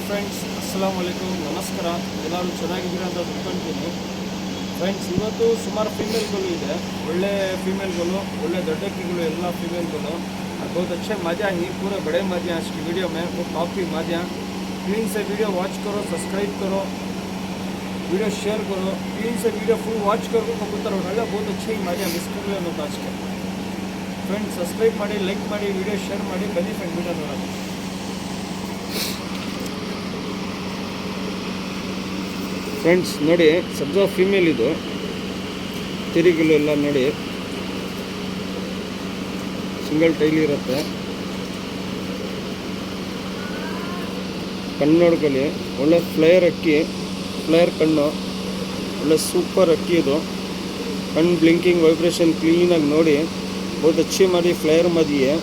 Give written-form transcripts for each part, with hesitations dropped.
Friends, ಅಸ್ಸಲಾಮು ಅಲೈಕುಮ್, ನಮಸ್ಕಾರ. ಎಲ್ಲರೂ ಚೆನ್ನಾಗಿದ್ದೀರಾ ಅಂತ ತಿಳ್ಕೊಳ್ತೀನಿ. ಫ್ರೆಂಡ್ಸ್, ಇವತ್ತು ಸುಮಾರು ಫೀಮೇಲ್ಗಳು ಇದೆ, ಒಳ್ಳೆ ಫೀಮೇಲ್ಗಳು, ಒಳ್ಳೆ ದೊಡ್ಡಕ್ಕಿಗಳು, ಎಲ್ಲ ಫೀಮೇಲ್ಗಳು. बहुत अच्छे मज़ा ही पूरे बड़े मज़े आज की वीडियो में, वो काफ़ी मज़ा. प्लीज़ से वीडियो वॉच करो, सब्सक्राइब करो, वीडियो शेयर करो. प्लीज़ से वीडियो फुल वॉच करो. कबूतर उठाएगा बहुत अच्छे ही मज़ा मिस कर लो ಅನ್ನೋದು आज के फ्रेंड्स. सब्सक्राइब ಮಾಡಿ, ಲೈಕ್ ಮಾಡಿ, वीडियो शेयर ಮಾಡಿ. ಬನ್ನಿ ಫ್ರೆಂಡ್ वीडियो ನೋಡೋಣ. ಫ್ರೆಂಡ್ಸ್ ನೋಡಿ, ಸಬ್ಜಾ ಫೀಮೇಲ್ ಇದು, ತಿರುಗಿಲು ಎಲ್ಲ ನೋಡಿ, ಸಿಂಗಲ್ ಟೈಲ್ ಇರುತ್ತೆ. ಕಣ್ಣು ನೋಡ್ಕೊಳ್ಳಿ, ಒಳ್ಳೆ ಫ್ಲೇಯರ್ ಅಕ್ಕಿ, ಫ್ಲೇಯರ್ ಕಣ್ಣು, ಒಳ್ಳೆ ಸೂಪರ್ ಅಕ್ಕಿ ಇದು. ಕಣ್ಣು ಬ್ಲಿಂಕಿಂಗ್ वाइब्रेशन क्लीन नोड़ी, बहुत अच्छी मारी फ्लेयर मादी है.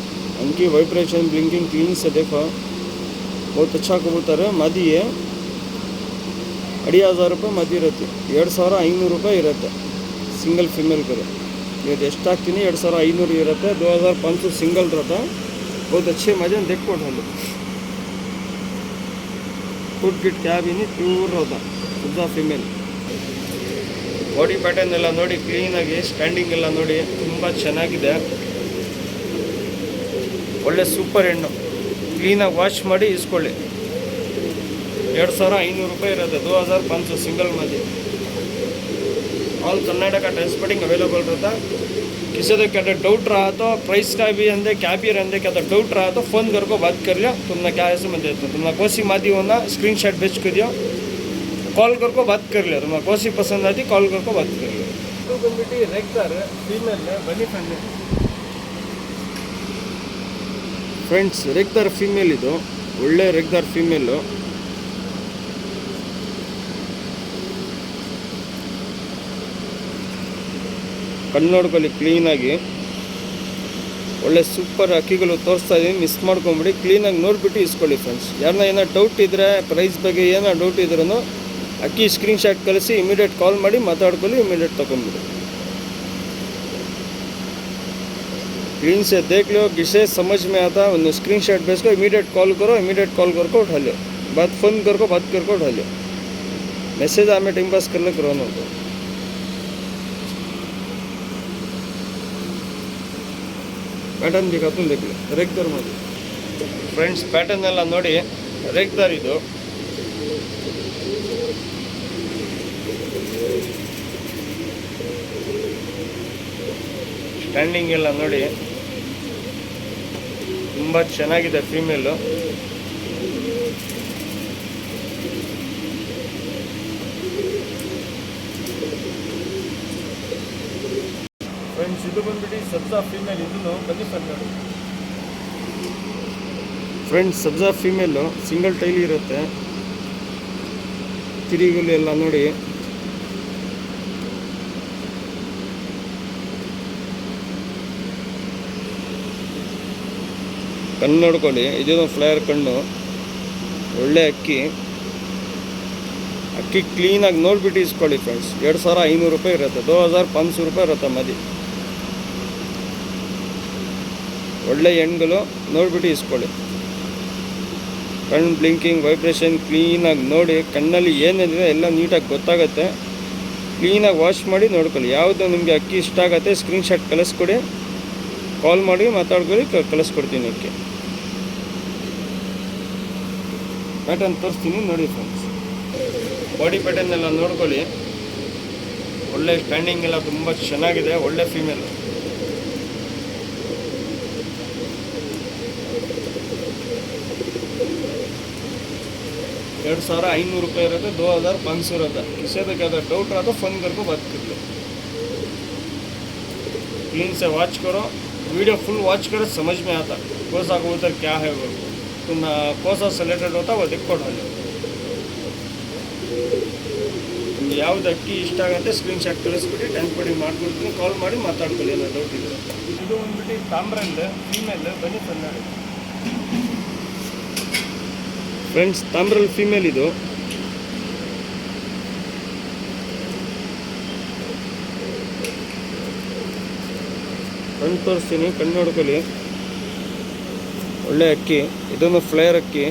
अंकी वाइब्रेशन ब्लिंकिंग क्लीन से देखो, बहुत अच्छा कबूतर है. मादी है, 2,500 ರೂಪಾಯಿ ಮದಿ ಇರುತ್ತೆ. 2,500 ರೂಪಾಯಿ ಇರುತ್ತೆ ಸಿಂಗಲ್ ಫೀಮೇಲ್ ಕರೆ. ಇದು ಎಷ್ಟಾಗ್ತೀನಿ, 2,500 ಇರುತ್ತೆ. 2,500 सिंगल रहता. बहुत अच्छे मजे देखो. फुट गिट क्या भी नहीं, प्यूर रहता सुद्धा फीमेल. ಬಾಡಿ ಪ್ಯಾಟರ್ನ್ ಎಲ್ಲ ನೋಡಿ, ಕ್ಲೀನಾಗಿ ಸ್ಟ್ಯಾಂಡಿಂಗ್ ಎಲ್ಲ ನೋಡಿ, ತುಂಬ ಚೆನ್ನಾಗಿದೆ. ಒಳ್ಳೆ ಸೂಪರ್ ಹೆಣ್ಣು, ಕ್ಲೀನಾಗಿ ವಾಶ್ ಮಾಡಿ ಇಸ್ಕೊಳ್ಳಿ. 2,500 ರೂಪಾಯಿ ಇರುತ್ತೆ. 2,500 सिंगल मदी. ऑल कर्नाटका ट्रांसपोर्टिंग अवेलेबल रहता. किसी को क्या डाउट रहा तो प्राइस का भी अंदर क्या भी अंदर क्या डाउट रहा तो फ़ोन करके बात कर लिया. तुमने क्या ऐसे में देते, तुमने कौसी मादी होना स्क्रीनशॉट भेज कर दिया, कॉल करके बात कर लिया. तुम्हें कौसी पसंद आती कॉल करके बात कर लिया. तो ಬಂದ್ಬಿಟ್ಟು ರೆಗ್ಯುಲರ್ ಫೀಮೇಲ್ ಬನ್ನಿ ಫ್ರೆಂಡ್ಸ್. ರೆಗ್ಯುಲರ್ ಫೀಮೇಲ್ ಇದು, ಒಳ್ಳೆ ರೆಗ್ಯುಲರ್ ಫೀಮೇಲು. ಕಣ್ಣು ನೋಡ್ಕೊಳ್ಳಿ ಕ್ಲೀನಾಗಿ, ಒಳ್ಳೆ ಸೂಪರ್ ಅಕ್ಕಿಗಳು ತೋರಿಸ್ತಾ ಇದ್ದೀನಿ, ಮಿಸ್ ಮಾಡ್ಕೊಂಬಿಡಿ. ಕ್ಲೀನಾಗಿ ನೋಡಿಬಿಟ್ಟು ಇಸ್ಕೊಳ್ಳಿ ಫ್ರೆಂಡ್ಸ್. ಯಾರನ್ನ ಏನೋ ಡೌಟ್ ಇದ್ದರೆ, ಪ್ರೈಸ್ ಬಗ್ಗೆ ಏನೋ ಡೌಟ್ ಇದ್ರೂ ಅಕ್ಕಿ ಸ್ಕ್ರೀನ್ಶಾಟ್ ಕಳಿಸಿ, ಇಮಿಡಿಯೇಟ್ ಕಾಲ್ ಮಾಡಿ ಮಾತಾಡ್ಕೊಳ್ಳಿ, ಇಮಿಡಿಯೇಟ್ ತೊಗೊಂಡ್ಬಿಡಿ. क्लीन से देख लो, जिसे समझ में आता उन्हें स्क्रीनशॉट भेज को इमीडिएट कॉल करो, इमीडिएट कॉल करके उठा लो. बात फ़ोन करके बात करके उठा लो. मैसेज हमें टाइम पास करने करो ना. पैटर्न दिखाता हूँ, देख लो. रेगदार मादी फ्रेंड्स, पैटर्न ಎಲ್ಲ ನೋಡಿ, रेगदार ಇದು. ಸ್ಟ್ಯಾಂಡಿಂಗ್ ಎಲ್ಲ ನೋಡಿ, ತುಂಬ ಚೆನ್ನಾಗಿದೆ ಫೀಮೇಲು. ಫ್ರೆಂಡ್ಸ್, ಇದು ಬಂದ್ಬಿಟ್ಟು ಸಬ್ಜಾ ಫೀಮೇಲ್. ಇದನ್ನು ಬನ್ನಿ ನೋಡಿ ಫ್ರೆಂಡ್ಸ್. ಸಬ್ಜಾ ಫೀಮೇಲು ಸಿಂಗಲ್ ಟೈಲ್ ಇರುತ್ತೆ. ತಿರುಗಲು ಎಲ್ಲ ನೋಡಿ, ಕಣ್ಣು ನೋಡ್ಕೊಳ್ಳಿ. ಇದೊಂದು ಫ್ಲೇಯರ್ ಕಣ್ಣು, ಒಳ್ಳೆ ಅಕ್ಕಿ. ಅಕ್ಕಿ ಕ್ಲೀನಾಗಿ ನೋಡಿಬಿಟ್ಟು ಇಸ್ಕೊಳ್ಳಿ ಫ್ರೆಂಡ್ಸ್. 2,500 ರೂಪಾಯಿ ಇರುತ್ತೆ. 2,500 ರೂಪಾಯಿ ಇರುತ್ತೆ ಮದಿ. ಒಳ್ಳೆ ಹೆಣ್ಗಳು ನೋಡಿಬಿಟ್ಟು ಇಸ್ಕೊಳ್ಳಿ. ಕಣ್ಣು ಬ್ಲಿಂಕಿಂಗ್ ವೈಬ್ರೇಷನ್ ಕ್ಲೀನಾಗಿ ನೋಡಿ, ಕಣ್ಣಲ್ಲಿ ಏನಿದೆ ಎಲ್ಲ ನೀಟಾಗಿ ಗೊತ್ತಾಗುತ್ತೆ. ಕ್ಲೀನಾಗಿ ವಾಶ್ ಮಾಡಿ ನೋಡ್ಕೊಳ್ಳಿ. ಯಾವುದು ನಿಮಗೆ ಅಕ್ಕಿ ಇಷ್ಟ ಆಗುತ್ತೆ ಸ್ಕ್ರೀನ್ಶಾಟ್ ಕಳಿಸ್ಕೊಡಿ, ಕಾಲ್ ಮಾಡಿ ಮಾತಾಡ್ಕೊಳ್ಳಿ, ಕಳಿಸ್ಕೊಡ್ತೀನಿ. ಅಕ್ಕಿ ಪ್ಯಾಟರ್ನ್ ತೋರಿಸ್ತೀನಿ ನೋಡಿ ಫ್ರೆಂಡ್ಸ್. ಬಾಡಿ ಪ್ಯಾಟರ್ನ್ ಎಲ್ಲ ನೋಡ್ಕೊಳ್ಳಿ, ಒಳ್ಳೆ ಸ್ಟ್ಯಾಂಡಿಂಗ್ ಎಲ್ಲ ತುಂಬ ಚೆನ್ನಾಗಿದೆ. ಒಳ್ಳೆ ಫೀಮೇಲ್. ₹2,500 ರೂಪಾಯಿ ಇರುತ್ತೆ. 2,500 ಇರುತ್ತೆ. किसी को क्या डाउट रहा तो फ़ोन करके बात कर लो. क्लीन से वॉच करो, वीडियो फुल वॉच करो, समझ में आता कौन सा कबूतर क्या है वो, तुम कौन सा सेलेक्टेड होता वो देखो ढालो. ನಿಮ್ಗೆ ಯಾವ್ದು ಅಕ್ಕಿ ಇಷ್ಟ ಆಗುತ್ತೆ ಸ್ಕ್ರೀನ್ಶಾಟ್ ಕಳಿಸ್ಬಿಟ್ಟು ಟ್ರಾನ್ಸ್ಪೋರ್ಟಿಂಗ್ ಮಾಡ್ಕೊಡ್ತೀನಿ, ಕಾಲ್ ಮಾಡಿ ಮಾತಾಡ್ಕೊಳ್ಳಿ ಎಲ್ಲ ಡೌಟ್ ಇದೆ. ಇದು ಬಂದ್ಬಿಟ್ಟು ತಾಮ್ರಲ್ ಫೀಮೇಲ್. ಬನ್ನಿ ನೋಡಿ ಫ್ರೆಂಡ್ಸ್. ತಾಮ್ರಲ್ ಫೀಮೇಲ್ ಇದು. ಕಣ್ಣು ತೋರಿಸ್ತೀನಿ, ಕಣ್ಣು ನೋಡ್ಕೊಳ್ಳಿ. ಒಳ್ಳೆ ಅಕ್ಕಿ, ಇದೊಂದು ಫ್ಲೇಯರ್ ಅಕ್ಕಿ.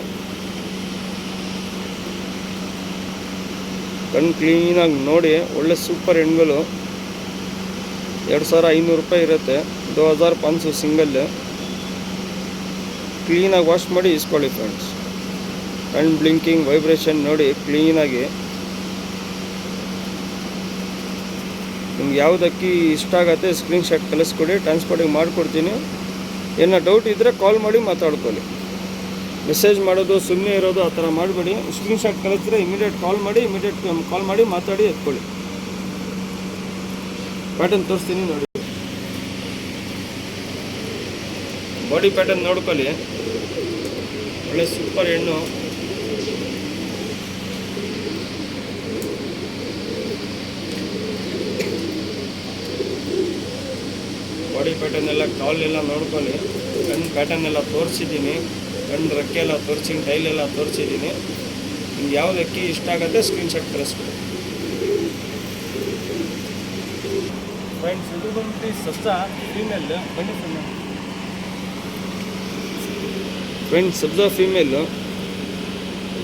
ಕಣ್ಣು ಕ್ಲೀನಾಗಿ ನೋಡಿ ಒಳ್ಳೆ ಸೂಪರ್ ಹೆಣ್ಗಳು 2500 ರೂಪಾಯಿ ಇರುತ್ತೆ. 2500 ಸಿಂಗಲ್. ಕ್ಲೀನಾಗಿ ವಾಶ್ ಮಾಡಿ ಇಸ್ಕೊಳ್ಳಿ ಫ್ರೆಂಡ್ಸ್. ಕಣ್ಣು ಬ್ಲಿಂಕಿಂಗ್ ವೈಬ್ರೇಷನ್ ನೋಡಿ ಕ್ಲೀನಾಗಿ. ನಿಮ್ಗೆ ಯಾವುದಕ್ಕೆ ಇಷ್ಟ ಆಗುತ್ತೆ ಸ್ಕ್ರೀನ್ಶಾಟ್ ಕಳಿಸ್ಕೊಡಿ, ಟ್ರಾನ್ಸ್ಪೋರ್ಟಿಂಗ್ ಮಾಡಿಕೊಡ್ತೀನಿ. ಏನೋ ಡೌಟ್ ಇದ್ದರೆ ಕಾಲ್ ಮಾಡಿ ಮಾತಾಡ್ಕೊಳ್ಳಿ. ಮೆಸೇಜ್ ಮಾಡೋದು ಸುಮ್ಮನೆ ಇರೋದು ಆ ಥರ ಮಾಡಬೇಡಿ. ಸ್ಕ್ರೀನ್ಶಾಟ್ ಕಳಿಸಿದ್ರೆ ಇಮಿಡಿಯೇಟ್ ಕಾಲ್ ಮಾಡಿ ಮಾತಾಡಿ ಎತ್ಕೊಳ್ಳಿ. ಪ್ಯಾಟರ್ನ್ ತೋರಿಸ್ತೀನಿ ನೋಡಿ. ಬಾಡಿ ಪ್ಯಾಟರ್ನ್ ನೋಡ್ಕೊಳ್ಳಿ. ಒಳ್ಳೆ ಸೂಪರ್ ಹೆಣ್ಣು. ಬಾಡಿ ಪ್ಯಾಟರ್ನ್ ಎಲ್ಲ ಕಾಲೆಲ್ಲ ನೋಡ್ಕೊಳ್ಳಿ. ಕಣ್ಣು ಪ್ಯಾಟರ್ನ್ ಎಲ್ಲ ತೋರಿಸಿದ್ದೀನಿ, ಕಣ್ಣು ರೆಕ್ಕೆ ಎಲ್ಲ ತೋರಿಸಿದ್ದೀನಿ, ಟೈಲೆಲ್ಲ ತೋರಿಸಿದ್ದೀನಿ. ನಿಮ್ಗೆ ಯಾವುದಕ್ಕೆ ಇಷ್ಟ ಆಗುತ್ತೆ ಸ್ಕ್ರೀನ್ಶಾಟ್ ಕಳಿಸ್ಕೊಡಿ ಫ್ರೆಂಡ್ಸ್. ಇದು ಬಂದ್ಬಿಟ್ಟು ಸಬ್ಜಾ ಫೀಮೇಲ್. ಬನ್ನಿ ಫ್ರೆಂಡ್ಸ್, ಸಬ್ಜಾ ಫೀಮೇಲು.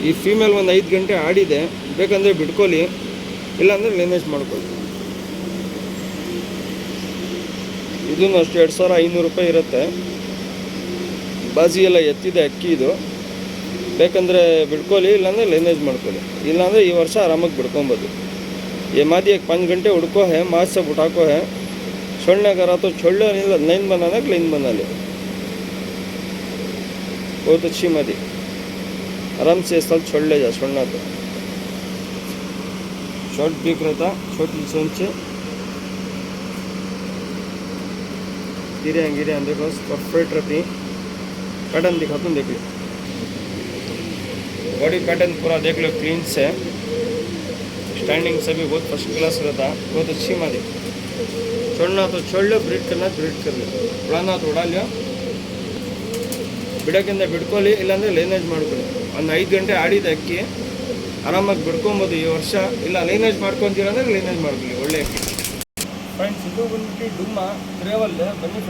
ಈ ಫೀಮೇಲ್ ಒಂದು 5 ಗಂಟೆ ಆಡಿದೆ. ಬೇಕಂದರೆ ಬಿಟ್ಕೊಳ್ಳಿ, ಇಲ್ಲಾಂದರೆ ಲೇನೇಜ್ ಮಾಡ್ಕೊಳ್ಳಿ. ಇದೂ ಅಷ್ಟು 2500 ರೂಪಾಯಿ ಇರುತ್ತೆ. ಬಾಜಿ ಎಲ್ಲ ಎತ್ತಿದೆ ಅಕ್ಕಿ ಇದು. ಬೇಕಂದರೆ ಬಿಡ್ಕೊಳ್ಳಿ, ಇಲ್ಲಾಂದರೆ ಲೇನೇಜ್ ಮಾಡ್ಕೊಳ್ಳಿ. ಇಲ್ಲಾಂದರೆ ಈ ವರ್ಷ ಆರಾಮಾಗಿ ಬಿಡ್ಕೊಬೋದು. ये मादी एक 5 घंटे उड़को है, माज से उठाको है. छोड़ने करा तो छोड़ लो, नहीं लाइन बनाना कि लाइन बना ले. बहुत अच्छी मादी, आराम से इस साल छोड़ ले जा. छोड़ना तो शॉर्ट बीक रहता, छोटी से गिरे देखो परफेक्ट रहती. पैटर्न दिखाता हूँ, देख लो. बॉडी पैटर्न पूरा देख लो क्लीन से. स्टैंडिंग से भी बहुत फर्स्ट क्लास रहता. बहुत अच्छी मादी. छोड़ना तो छोड़ लो, ब्रीड करना ब्रीड कर लो, उड़ाना तो उड़ा लो. ಬಿಡೋಕ್ಕಿಂತ ಬಿಡ್ಕೊಳ್ಳಿ, ಇಲ್ಲಾಂದರೆ ಲೈನೇಜ್ ಮಾಡ್ಕೊಳ್ಳಿ. ಒಂದು 5 ಗಂಟೆ ಆಡಿದ ಅಕ್ಕಿ ಆರಾಮಾಗಿ ಬಿಡ್ಕೊಬೋದು ಈ ವರ್ಷ. ಇಲ್ಲ ಲೈನೇಜ್ ಮಾಡ್ಕೊತೀರ ಅಂದರೆ ಲೈನೇಜ್ ಮಾಡ್ಕೊಳ್ಳಿ, ಒಳ್ಳೆ ಅಕ್ಕಿ ಫ್ರೆಂಡ್ಸ್. ಇದು ಬಂದ್ಬಿಟ್ಟು ಡುಮ್ಮ ಟ್ರೇವಲ್. ಬನ್ನಿ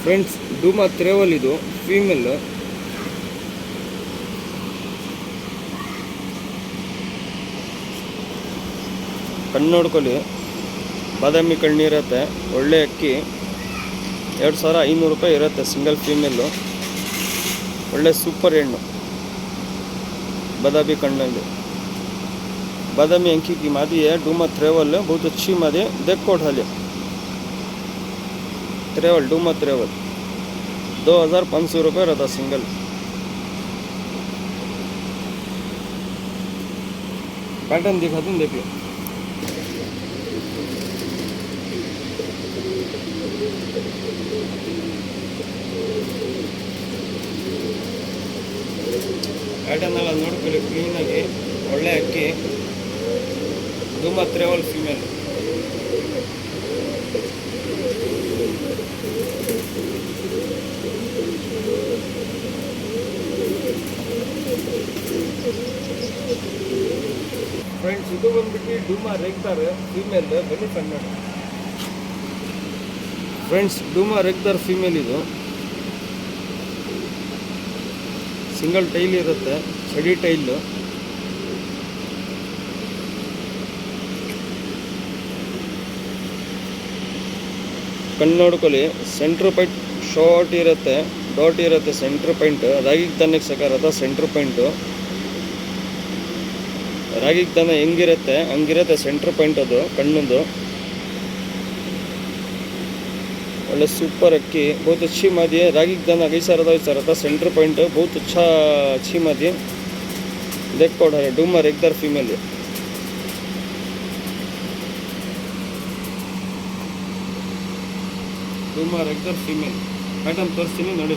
ಫ್ರೆಂಡ್ಸ್, ಡುಮ್ಮ ಟ್ರೇವಲ್ ಇದು ಫೀಮೇಲ್. ಕಣ್ಣು ನೋಡ್ಕೊಳ್ಳಿ, ಬಾದಾಮಿ ಕಣ್ಣಿರುತ್ತೆ. ಒಳ್ಳೆ ಅಕ್ಕಿ. 2500 ರೂಪಾಯಿ ಇರುತ್ತೆ ಸಿಂಗಲ್ ಫೀಮೇಲು. ಒಳ್ಳೆ ಸೂಪರ್ ಹೆಣ್ಣು. बादामी कಣ್ಣಲ್ಲಿ बादामी अंकी की मादी है. डूमा ट्रेवल है, बहुत अच्छी मादी है. देखो उठा लिया ट्रेवल, डूमा ट्रेवल 2500 रुपये रहता सिंगल. पैटर्न दिखा दूँ, देख लो. ಪ್ಯಾಟರ್ನ್ ಎಲ್ಲ ನೋಡ್ಕೊಳ್ಳಿ ಕ್ಲೀನಾಗಿ. ಒಳ್ಳೆ ಅಕ್ಕಿ. ಡುಮ್ಮ ಟ್ರೇವಲ್ ಫೀಮೇಲ್. ಫ್ರೆಂಡ್ಸ್, ಇದು ಬಂದ್ಬಿಟ್ಟು ಡುಮ್ಮ ರೆಗ್ದರ್ ಫೀಮೇಲ್. ಬನ್ನಿ ಕನ್ನಡ ಫ್ರೆಂಡ್ಸ್. ಡುಮ್ಮ ರೆಗ್ದರ್ ಫೀಮೇಲ್ ಇದು. ಸಿಂಗಲ್ ಟೈಲ್ ಇರುತ್ತೆ, ಚಡಿ ಟೈಲು. ಕಣ್ಣು ನೋಡ್ಕೊಳ್ಳಿ. ಸೆಂಟ್ರ್ ಪಾಯಿಂಟ್ ಶಾರ್ಟ್ ಇರುತ್ತೆ, ಡಾಟ್ ಇರುತ್ತೆ ಸೆಂಟ್ರ್ ಪಾಯಿಂಟ್. ರಾಗಿಗೆ ದನಕ್ಕೆ ಸಕಾರದ ಸೆಂಟ್ರ್ ಪಾಯಿಂಟು. ರಾಗಿಗೆ ದನ ಹೆಂಗಿರುತ್ತೆ ಹಂಗಿರುತ್ತೆ ಸೆಂಟ್ರ್ ಪಾಯಿಂಟ್ ಅದು ಕಣ್ಣದು. ಒಳ್ಳೆ ಸೂಪರ್ अक्की. बहुत अच्छी मादी है. रागी दाना कैसा रहता सेंटर पॉइंट. बहुत अच्छा अच्छी मादी. देखो उठा है. डूमर एकदर फीमेल है. डूमर एकदर फीमेल. पैटर्न तोरिस्ತೀನಿ ನೋಡಿ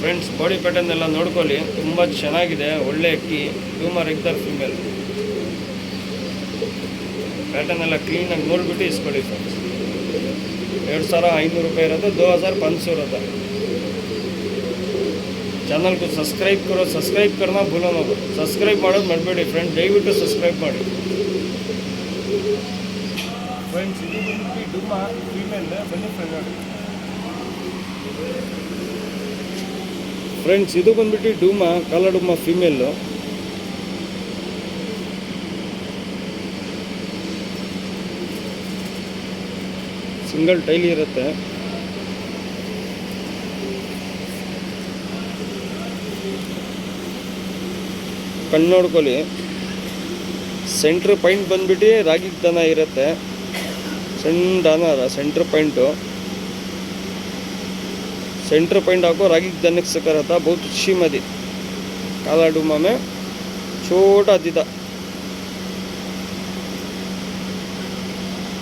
ಫ್ರೆಂಡ್ಸ್. ಬಾಡಿ ಪ್ಯಾಟರ್ನ್ ಎಲ್ಲ ನೋಡ್ಕೊಳ್ಳಿ, ತುಂಬ ಚೆನ್ನಾಗಿದೆ. ಒಳ್ಳೆ ಅಕ್ಕಿ. ಡೂಮರ್ एकदर ಫೀಮೇಲ್. पैटर्न ಎಲ್ಲ ಕ್ಲೀನಾಗಿ ನೋಡಿಬಿಟ್ಟು ಇಸ್ಕೊಳ್ಳಿ ಫ್ರೆಂಡ್ಸ್. 2500 रुपये रहता, 2500 रहता. चैनल को सब्सक्राइब करो. सब्सक्राइब करना भूलो ना. सब्सक्राइब ಮಾಡೋದು ಮರಿಬೇಡಿ ಫ್ರೆಂಡ್ಸ್. ದಯವಿಟ್ಟು ಸಬ್ಸ್ಕ್ರೈಬ್ ಮಾಡಿ ಫ್ರೆಂಡ್ಸ್. ಇದು ಬಂದು ಡುಮ್ಮ ಫೀಮೇಲ್. ಬನ್ನಿ ಫ್ರೆಂಡ್ ನೋಡಿ ಫ್ರೆಂಡ್ಸ್ ಇದು ಬಂದ್ಬಿಟ್ಟು ಡೂಮಾ, ಕಾಲಾ ಡೂಮಾ ಫೀಮೇಲು. ಸಿಂಗಲ್ ಟೈಲ್ ಇರುತ್ತೆ. ಕಣ್ಣು ನೋಡ್ಕೊಳ್ಳಿ. ಸೆಂಟ್ರ್ ಪಾಯಿಂಟ್ ಬಂದ್ಬಿಟ್ಟು ರಾಗಿ ದನ ಇರುತ್ತೆ. ಸಣ್ಣ ದನ ಸೆಂಟ್ರ್ ಪಾಯಿಂಟು. सेंटर पॉइंट आपको रागी जनक से करा था, बहुत अच्छी मदी. काला डूमा में छोटा दीदा,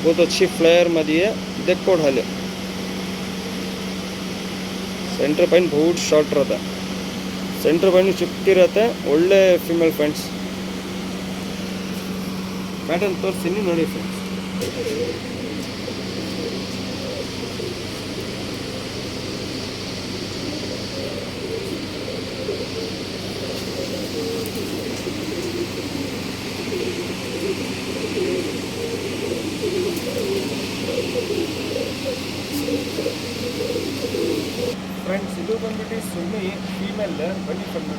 बहुत अच्छी फ्लेयर मदी है. देखो ढाले सेंटर पॉइंट बहुत शॉर्ट रहता है. सेंटर पॉइंट चुपती रहता है. ಒಳ್ಳೆ फीमेल फ्रेंड्स. पैटर्न तोरिस्ತೀನಿ ನೋಡಿ फ्रेंड्स. फ्रेंड्स ಇದು ಬಂದ್ಬಿಟ್ಟು ಸುಮ್ಮಿ ಫೀಮೇಲ್ ಬನ್ನಿ ಕಂಡು.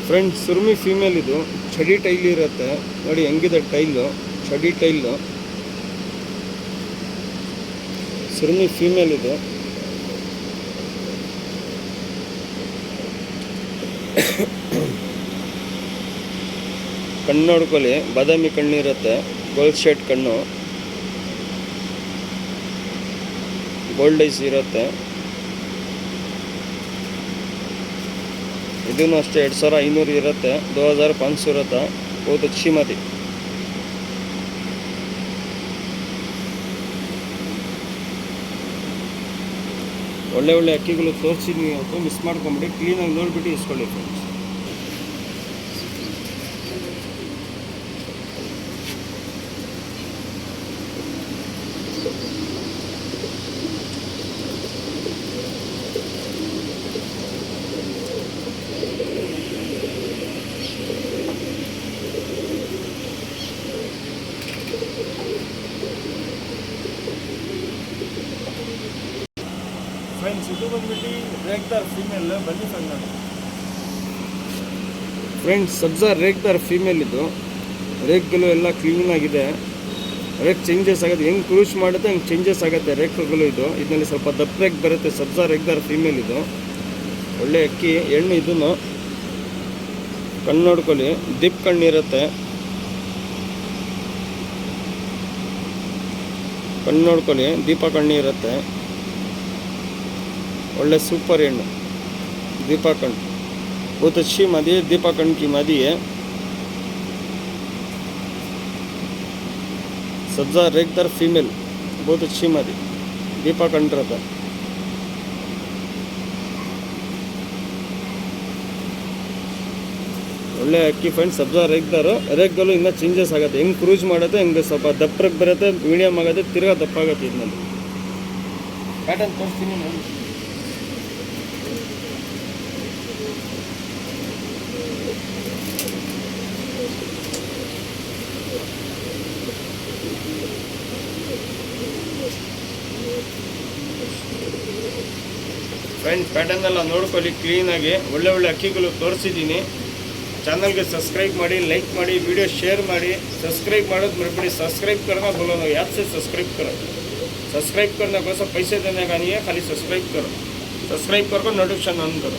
ಫ್ರೆಂಡ್ಸ್ ಸುರ್ಮಿ ಫೀಮೇಲ್ ಇದು. ಚಡಿ ಟೈಲ್ ಇರುತ್ತೆ ನೋಡಿ ಹೆಂಗಿದೆ ಟೈಲು, ಚಡಿ ಟೈಲು. ಸುರ್ಮಿ ಫೀಮೇಲ್ ಇದು. ಕಣ್ಣು ನೋಡ್ಕೊಳ್ಳಿ, ಬಾದಾಮಿ ಕಣ್ಣು ಇರುತ್ತೆ, ಗೋಲ್ಡ್ ಶೇಡ್ ಕಣ್ಣು, ಗೋಲ್ಡ್ ಐಸ್ ಇರುತ್ತೆ. ಇದೂ ಅಷ್ಟೇ 2500 ಇರುತ್ತೆ, 2500 ಇರುತ್ತೆ. बहुत अच्छी मदी. ಒಳ್ಳೆ ಒಳ್ಳೆ ಅಕ್ಕಿಗಳು ತೋರಿಸಿದ್ವಿ ಇವತ್ತು, ಮಿಸ್ ಮಾಡ್ಕೊಂಬಿಡಿ. ಕ್ಲೀನಾಗಿ ನೋಡಿಬಿಟ್ಟು ಇಸ್ಕೊಳ್ಳಿ ಫ್ರೆಂಡ್ಸ್. ಫ್ರೆಂಡ್ಸ್ ಇದು ಬಂದ್ಬಿಟ್ಟು ರೇಗ್ದಾರ್ ಫೀಮೇಲ್ ಬನ್ನಿ ಫ್ರೆಂಡ್ ನೋಡಿ. ಫ್ರೆಂಡ್ಸ್ ಸಬ್ಜಾ ರೇಗ್ದಾರ್ ಫೀಮೇಲ್ ಇದು. ರೇಕ್ಗಳು ಎಲ್ಲ ಕ್ಲೀನಾಗಿದೆ. ರೇಕ್ ಚೇಂಜಸ್ ಆಗುತ್ತೆ, ಹೆಂಗೆ ಕ್ರೂಸ್ ಮಾಡುತ್ತೆ ಹಂಗೆ ಚೇಂಜಸ್ ಆಗುತ್ತೆ ರೇಕ್ಗಳು ಇದು. ಇದರಲ್ಲಿ ಸ್ವಲ್ಪ ದಪ್ಪ ರೇಕ್ ಬರುತ್ತೆ. ಸಬ್ಜಾ ರೇಗ್ದಾರ್ ಫೀಮೇಲ್ ಇದು. ಒಳ್ಳೆ ಅಕ್ಕಿ ಹೆಣ್ಣು. ಇದನ್ನು ಕಣ್ಣು ನೋಡ್ಕೊಳ್ಳಿ, ದಿಪ್ ಕಣ್ಣಿರುತ್ತೆ. ಕಣ್ಣು ನೋಡ್ಕೊಳ್ಳಿ, ದೀಪ ಕಣ್ಣು ಇರುತ್ತೆ. ಒಳ್ಳೆ ಸೂಪರ್ ಹೆಣ್ಣು दीपा कण. बहुत अच्छी मादी है, दीपा कण की मादी है. सब्जा रेगदार फीमेल, बहुत अच्छी मादी, दीपा कण रहता. ಒಳ್ಳೆ ಅಕ್ಕಿ ಫ್ರೆಂಡ್ಸ್. ಸಬ್ಜಾ ರೇಗ್ದಾರು. ರೇಗ್ಗಳು ಇನ್ನೂ ಚೇಂಜಸ್ ಆಗುತ್ತೆ, ಹೆಂಗೆ ಕ್ರೂಸ್ ಮಾಡುತ್ತೆ ಹೆಂಗೆ ಸ್ವಲ್ಪ ದಪ್ಪಕ್ಕೆ ಬರುತ್ತೆ, ಮೀಡಿಯಮ್ ಆಗುತ್ತೆ, ತಿರ್ಗಾ ದಪ್ಪ ಆಗುತ್ತೆ. ಇದರಲ್ಲಿ ಪ್ಯಾಟರ್ನ್ ತೋರಿಸ್ತೀನಿ ನೋಡಿ. ಫ್ರೆಂಡ್ಸ್ ಪ್ಯಾಟರ್ನ್ ಎಲ್ಲ ನೋಡ್ಕೊಳ್ಳಿ ಕ್ಲೀನಾಗಿ. ಒಳ್ಳೆ ಒಳ್ಳೆ ಅಕ್ಕಿಗಳು ತೋರಿಸಿದ್ದೀನಿ. ಚಾನಲ್ಗೆ ಸಬ್ಸ್क्राइब ಮಾಡಿ, ಲೈಕ್ ಮಾಡಿ, ವಿಡಿಯೋ शेयर ಮಾಡಿ. सब्सक्राइब ಮಾಡೋದು मत सब्सक्राइब करना बोलो ना, याद से सब्सक्राइब करो. सब्सक्राइब करने को सब पैसे देने का नहीं है, खाली सब्सक्राइब करो. सब्सक्राइब करो, नोटिफिकेशन ऑन करो.